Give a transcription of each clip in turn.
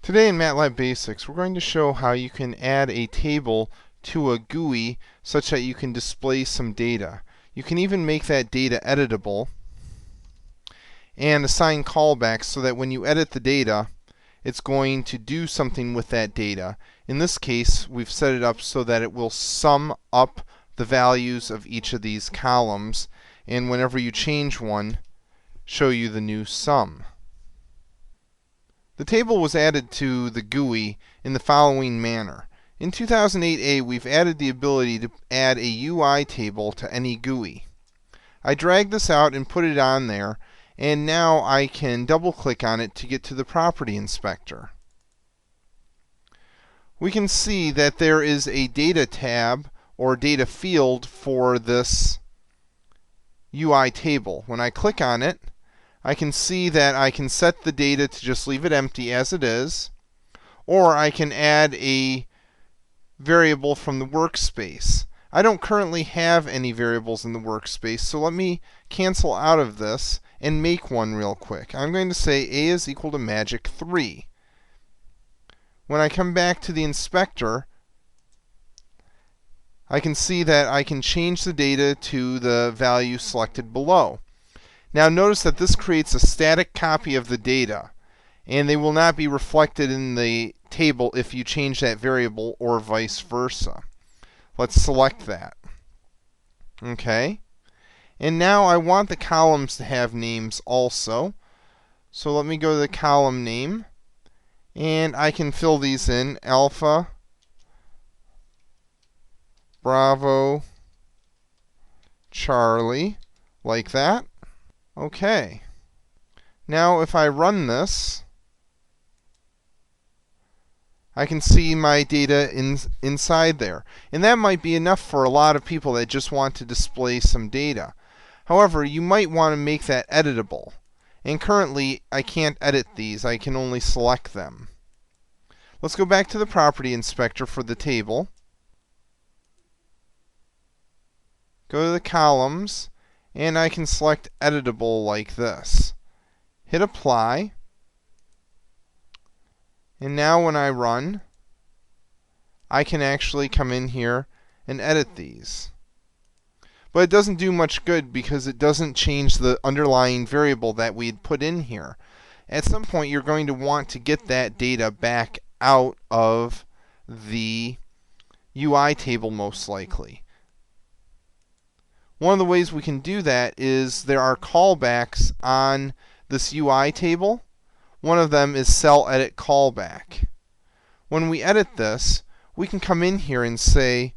Today in MATLAB Basics, we're going to show how you can add a table to a GUI such that you can display some data. You can even make that data editable and assign callbacks so that when you edit the data, it's going to do something with that data. In this case, we've set it up so that it will sum up the values of each of these columns, and whenever you change one, show you the new sum. The table was added to the GUI in the following manner. In 2008a, we've added the ability to add a UI table to any GUI. I dragged this out and put it on there, and now I can double-click on it to get to the property inspector. We can see that there is a data tab or data field for this UI table. When I click on it, I can see that I can set the data to just leave it empty as it is, or I can add a variable from the workspace. I don't currently have any variables in the workspace, so let me cancel out of this and make one real quick. I'm going to say a is equal to magic 3. When I come back to the inspector, I can see that I can change the data to the value selected below. Now notice that this creates a static copy of the data, and they will not be reflected in the table if you change that variable or vice versa. Let's select that. Okay. And now I want the columns to have names also. So let me go to the column name, and I can fill these in: Alpha, Bravo, Charlie, like that. Okay. Now if I run this, I can see my data inside there. And that might be enough for a lot of people that just want to display some data. However, you might want to make that editable. And currently, I can't edit these. I can only select them. Let's go back to the property inspector for the table. Go to the columns, and I can select editable like this. Hit apply. And now when I run, I can actually come in here and edit these. But it doesn't do much good because it doesn't change the underlying variable that we had put in here. At some point, you're going to want to get that data back out of the UI table, most likely. One of the ways we can do that is there are callbacks on this UI table. One of them is cell edit callback. When we edit this, we can come in here and say,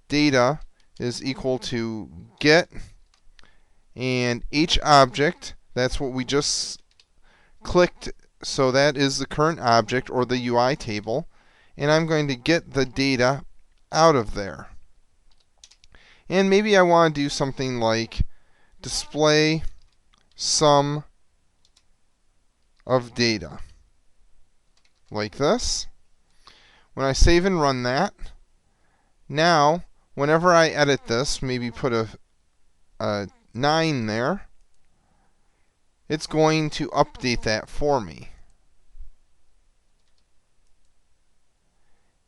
data is equal to get and h object. That's what we just clicked, so that is the current object or the UI table. And I'm going to get the data out of there. And maybe I want to do something like display sum of data, like this. When I save and run that, now whenever I edit this, maybe put a 9 there, it's going to update that for me.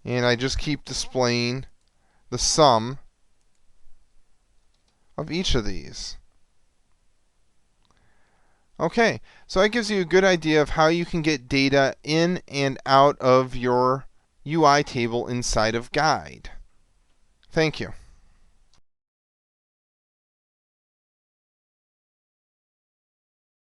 And I just keep displaying the sum of each of these. Okay, so that gives you a good idea of how you can get data in and out of your UI table inside of Guide. Thank you.